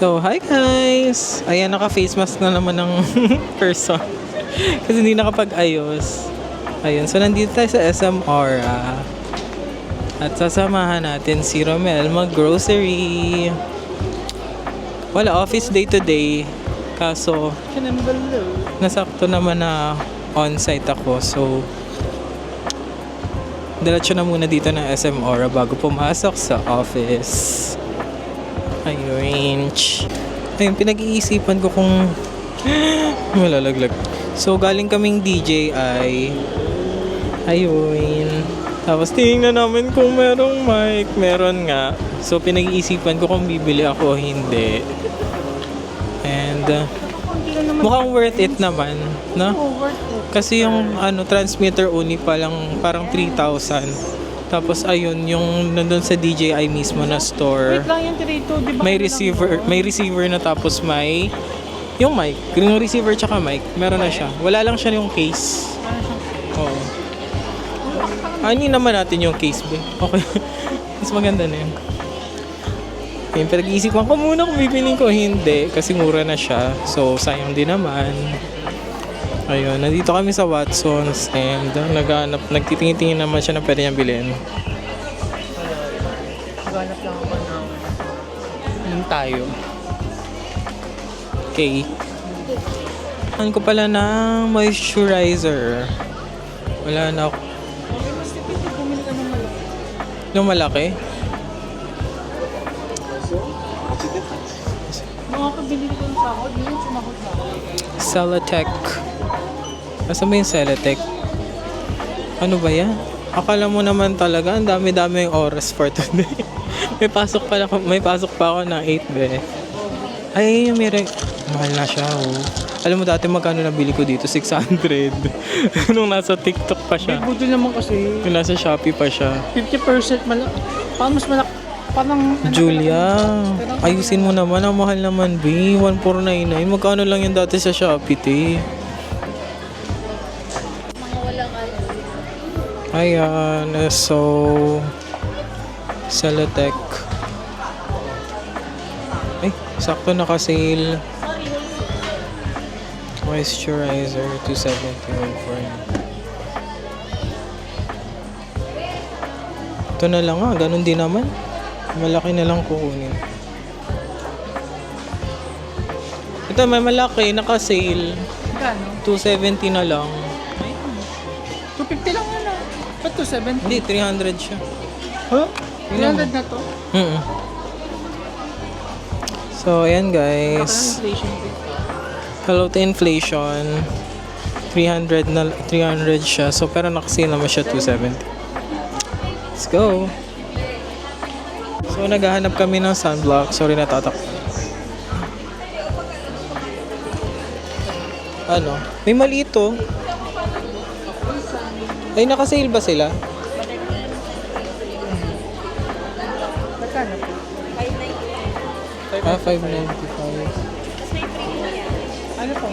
So, hi guys! Ayan, naka-face mask na naman ng person. Kasi hindi nakapag-ayos. Ayun, so nandito tayo sa SM Aura. At sasamahan natin si Romel mag-grocery. Wala, office day today. Kaso, nasakto naman na on-site ako. So, diretso na muna dito ng SM Aura bago pumasok sa office. Arrange. Ayun, pinag-iisipan ko kung malalaglag. So, galing kaming DJI. Ayun. Tapos, tingnan namin kung merong mic. Meron nga. So, pinag-iisipan ko kung bibili ako o hindi. And, mukhang worth it naman. No? Kasi yung transmitter only pa lang parang 3,000. Tapos ayun, yung nandun sa DJI mismo na store. Wait lang yung Tirito, di ba? May receiver na tapos may yung mic. Yung receiver tsaka mic, meron na siya. Wala lang siya yung case. Oo. Ani naman natin yung case, be. Okay. Mas maganda na yun. Ayun, pinag-iisipan ko muna kung bibiling ko hindi. Kasi mura na siya. So, sayang din naman. Ayun, nandito kami sa Watsons and nagtitingin-tingin naman siya na pwede niyang bilhin. Ganap lang ako ng... Yun tayo. Okay. Ano ko pala ng moisturizer. Wala na ako. Okay, mas tipid yung bumili ka ng malaki. Yung malaki? Makakabili ko ng sahod, yun sumakot na ako. Celatec. Asa ba yung Celatec? Ano ba yan? Akala mo naman talaga, ang dami-dami yung oras for today. may pasok pa ako ng 8 be. Ay, yung mahal na siya, oh. Alam mo dati magkano nabili ko dito? 600. Nung nasa TikTok pa siya. May budol naman kasi. Nung nasa Shopee pa siya. 50% malaki. Parang mas malaki. Parang... Julia, ayusin mo naman. Ang mahal naman, B. 1499. Magkano lang yung dati sa Shopee, te? Ayan, so Celatec. Ay, sakto naka-sale. Moisturizer, 271 for him. Ito na lang nga, ganun din naman. Malaki na lang kukunin. Ito may malaki, naka-sale. Magkano? 270 na lang. 250 lang yun ah. Ba't 270? Hindi, 300 siya. Huh? 300 na to? So, ayan guys. Inflation rate. Hello to inflation. 300 siya. So, pero nakasale naman siya 270. Let's go. So, naghahanap kami ng sunblock. Sorry, natatak. Ano? May mali ito. Ay, nakasale ba sila? Magkano? 595. Ano po?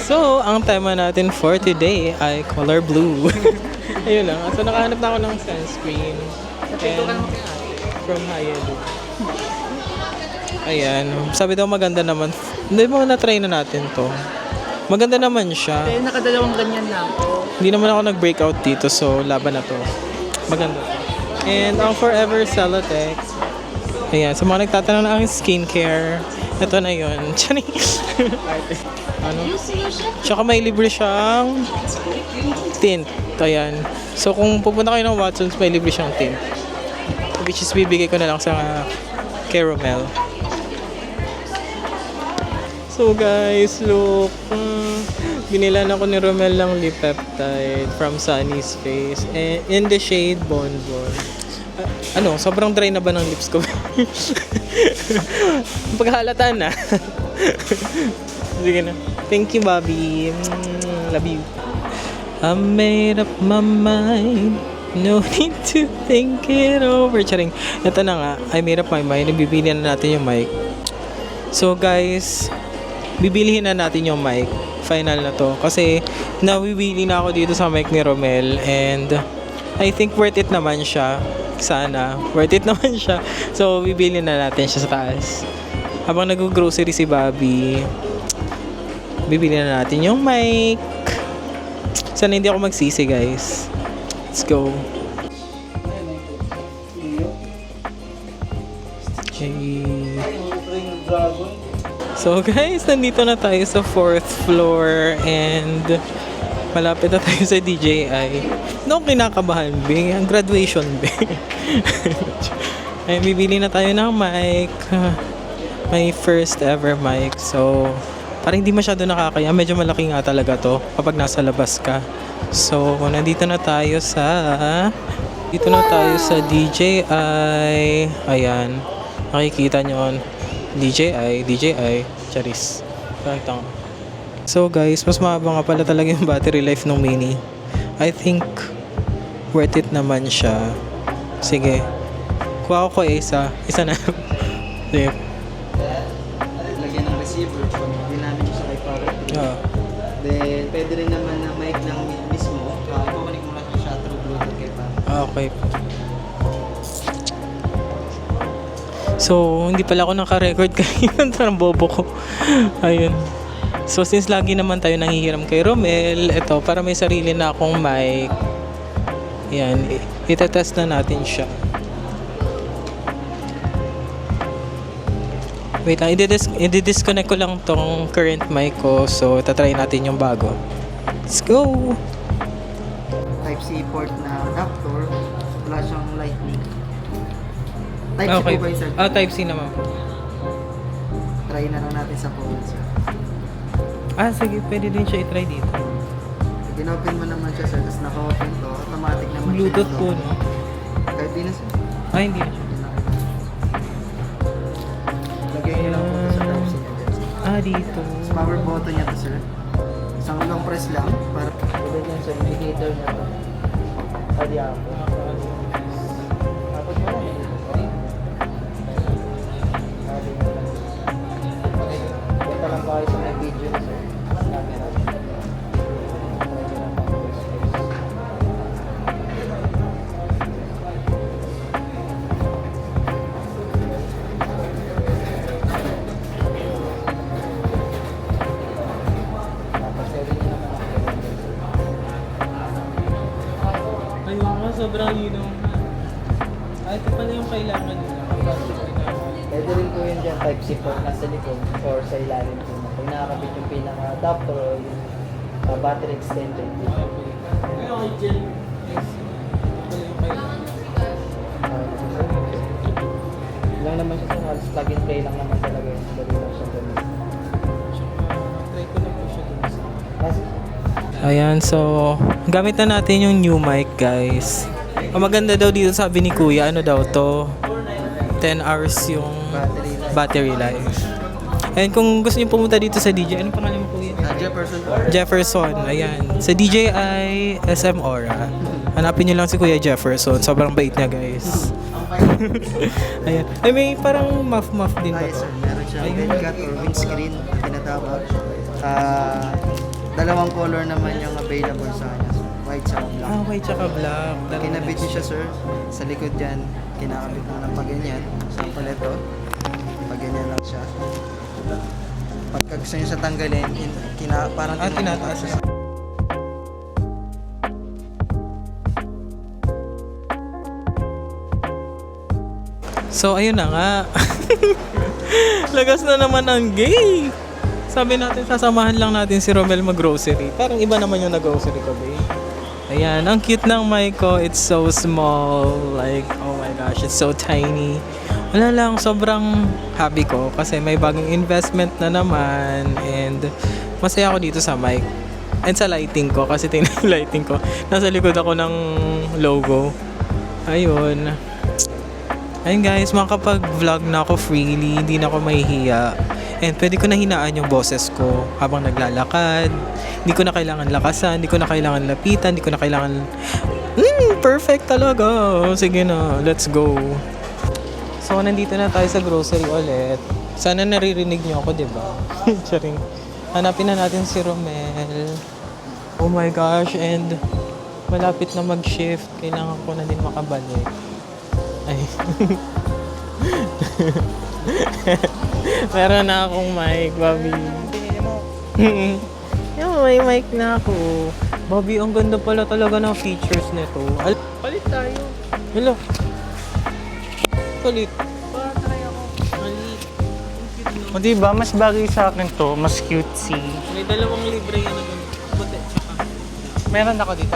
So, ang tema natin for today ay color blue. Ayun lang. So, nakahanap na ako ng sunscreen. And from Hialeah. Ayan. Sabi daw maganda naman. Hindi mo na-try na natin to. Maganda naman siya. Eh, nakadalawang ganyan na ako. Hindi naman ako nag-breakout dito, so laban na to. Maganda. And ang Forever Celatec. Ayan. So, mga nagtatanong na ang skincare. Ito na yun. Tiyaning. Ano? Tsaka may libre siyang tint. Ayan. So, kung pupunta kayo ng Watsons, may libre siyang tint. Which is bibigay ko na lang sa caramel. So, guys, look. Binilan ako ni Romel ng lip peptide from Sunny's Face. In the shade Bonbon. Sobrang dry na ba ng lips ko? Paghalata na. Sige na. Thank you, Bobby. Love you. I made up my mind. No need to think it over. Charing. Ito na nga. I made up my mind. Bibili na natin yung mic. So, guys, bibilihin na natin yung mic. Final na to. Kasi nawibili na ako dito sa mic ni Romel and I think worth it naman siya. Sana. Worth it naman siya. So, bibili na natin siya sa taas. Habang nag-grocery si Bobby, bibili na natin yung mic. Sana hindi ako magsisi, guys. Let's go. Okay. So guys, nandito na tayo sa 4th floor and malapit na tayo sa DJI. No, kinakabahan, Bing. Ang graduation, Bing. Ay, bibili na tayo ng mic. My first ever mic. So, parang hindi masyado nakakaya. Medyo malaki nga talaga to kapag nasa labas ka. So, nandito na tayo sa DJI. Ayan. Nakikita nyo. DJI, charis. Tantang. So guys, mas mahaba nga pala talaga yung battery life ng Mini. I think worth it naman siya. Sige. Kuha ko isa na. Sige. Lagyan ng receiver pag ginamit sa kay power. Then, pwede rin naman na mic lang mismo. Kukunik mo lang siya through Bluetooth kay power. Okay. So, hindi pala ako naka-record kanina. Parang bobo ko. Ayun. So, since lagi naman tayo nanghihiram kay Romel, ito, para may sarili na akong mic. Yan. Itetest na natin siya. Wait lang. I-disconnect ko lang tong current mic ko. So, tatry natin yung bago. Let's go! Type-C port na adapter. Wala siyang lightning. Type-C po ba yun, sir? Type-C naman po. Try na lang natin sa phone, sir. Sige. Pwede din siya i-try dito. Ginopen mo naman siya, sir. Tapos naka-open to. Automatic naman Bluetooth siya. po, no? Kahit di na, sir. Hindi na siya. Lagyan niyo lang po ito sa Type-C niya, sir. Dito. Tapos power button niya to, sir. Isang long press lang. Para tulad yan sa indicator niya to. Pwede ako. Tapos mo lang. Ito lang kayo sa may video na, sir. Camera. Ayun ko, sobrang linaw na. Ito pala yung kailangan nila. Pwede rin po yun dyan, Type-C port nasa likod or sa ilalim po. Pag nakakabit yung pinaka-adapter o yung battery extender. Okay, Jen. Yes. Ito pala yung kailangan. Lang naman siya sa halos plug and play lang naman talaga yun. Dali lang siya ganun. Try ko na po siya dun sa... Kasi, Ayan, so gamit na natin yung new mic, guys. Ang maganda daw dito, sabi ni Kuya, ano daw to? 10 hours yung battery life. And kung gusto niyo pumunta dito sa DJ, anong pangalan mo, Kuya? Jefferson po. Jefferson, ayan. Sa DJI SM Aura. Hanapin niyo lang si Kuya Jefferson. Sobrang bait niya, guys. Ayan. Ay, may parang muff-muff din ba Ay, to? sir, meron siyang Ayun. headcut or windscreen na tinatawag. Dalawang color naman yung available sa kanya. White sa black. Okay, tsaka black. Kinabit niyo siya, sir. Sa likod dyan, kinakabit mo ng pag-ganyan. Sample ito. Pag-ganyan lang siya. Pagka gusto niyo siya tanggalin, parang tinataas siya. So, ayun na nga. Lagas na naman ang gay. Sabi natin, sasamahan lang natin si Romel mag-grocery. Parang iba naman yung nag-grocery ko, babe. Ayan, ang cute ng mic ko. It's so small. Like, oh my gosh, it's so tiny. Wala lang, sobrang happy ko kasi may bagong investment na naman. And masaya ako dito sa mic. And sa lighting ko, kasi tingnan yung lighting ko. Nasa likod ako ng logo. Ayun. Ayun guys, makapag-vlog na ako freely, hindi na ako mahihiya. And pwede ko na hinaan yung boses ko habang naglalakad. Hindi ko na kailangan lakasan, hindi ko na kailangan lapitan, hindi ko na kailangan... perfect talaga! Sige na, let's go! So, nandito na tayo sa grocery ulit. Sana naririnig niyo ako, di ba? Charing. Hanapin na natin si Romel. Oh my gosh, and malapit na mag-shift. Kailangan ko na din makabalik. Ay. Meron na akong mic, Bobby. Yung may mic na ako. Bobby, ang ganda pala talaga ng features nito. Palit tayo. Hello. Palit. Try ako. Palit. O diba, mas bagay sa akin to, mas cutesy. May dalawang libre yan naman. Puti, tsaka. Meron ako dito?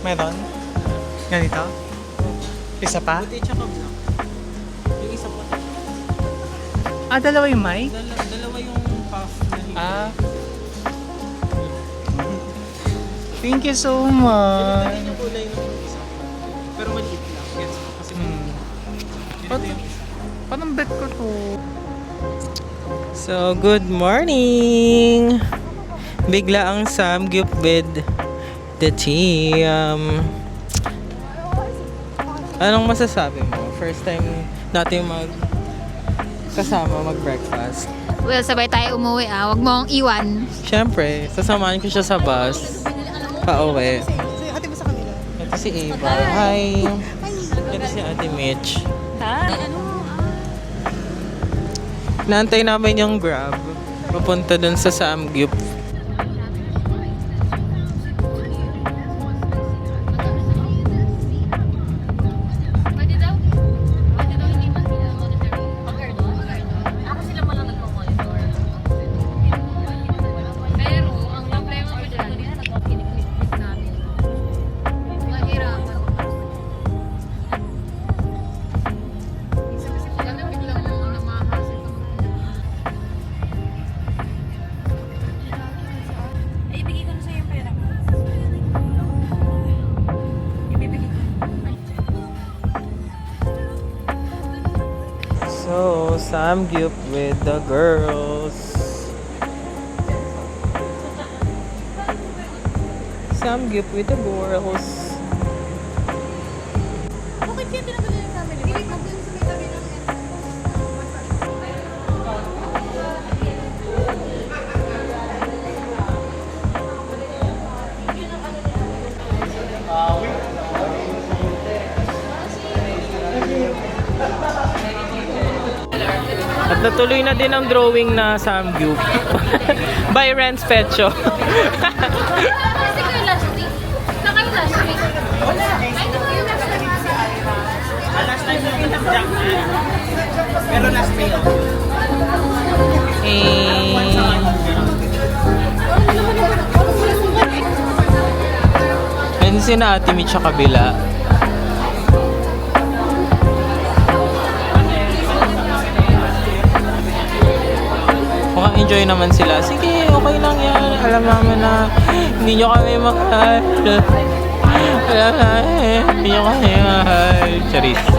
Meron? Ganito? Isa pa? Puti, tsaka black. Yung isa puti. Ah, dalawa yung mic? Dalawa yung puff na libre. Ah. Thank you so Ganito much. din yung kulay ng isa. Pero maliit lang. Yes, kasi ganito yung isa. Parang bet ko to. So, good morning! Bigla ang samgyup with the team. Anong masasabi mo? First time natin kasama mag-breakfast. Well, sabay tayo umuwi ah. Huwag mo akong iwan. Siyempre, sasamahan ko siya sa bus. Pauwi. Ito si Ava. Hi! Ito si Ate Mitch. Naantay namin yung Grab. Papunta dun sa Samgyup. Pwede daw? Pwede daw hindi man sila monitoring. Ako sila mo lang nagmo-monitor. Pero, ang problema mo dyan, kiniklik namin. Mahirapan. Minsan kasi sila na biglang namahasal ka. Ay, ibigay ko na sa'yo yung pera mo. Ibibigay ko. So, Samgyup with the girls. Samgyup with the girls. Bakit kaya tinanggal yung family? Hindi ko dun sa may tabi ng At natuloy na din ang drawing na Samgyup. By Renz Pecho. Kasi kayo last week. Na kayo last week. Wala. Ay, ito kayo last week. Last time yung pinag-jack na. Pero last May ako. And si na Ate Mitch sa kabila. Mukhang enjoy naman sila. Sige, okay lang yan. Alam namin na hindi nyo kami mahal. Alam namin, hindi nyo kami mahal. Charis. So,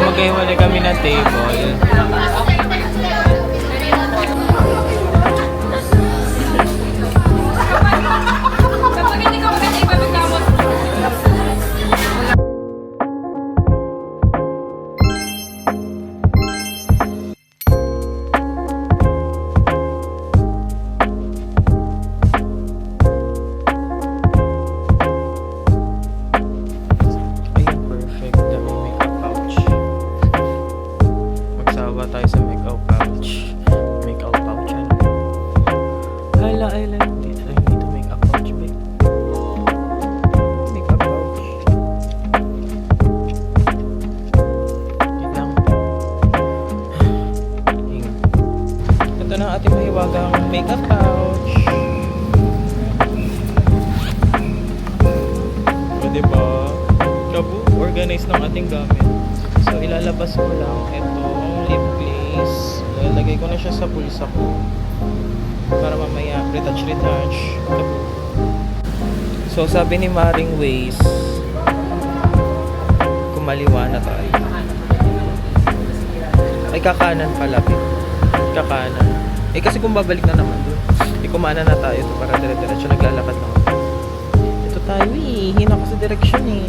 magkahiwalay kami ng table. Kapag hindi ko maganda, ipapagkamot. Ayun, perfect. Dami makeup pouch. Magsawa tayo sa makeup pouch. Makeup pouch, ano? Hala, I like this. I need to makeup pouch, babe. Makeup pouch. Wait lang. Hing. Ito na ang ating mahiwagang makeup pouch. O, diba? Kabu, organize ng ating gamit. So, ilalabas ko lang itong lip glaze. Lalagay ko na siya sa bulsa ko. Para mamaya, retouch. Kabu. So, sabi ni Maring Ways, kumaliwa na tayo. Ay, kakanan pala, babe. Kakanan. Eh, kasi kung babalik na naman dun, kumana na tayo. Para dire-diretso naglalakad na ako. Ito tayo eh. Hina ko sa direksyon eh.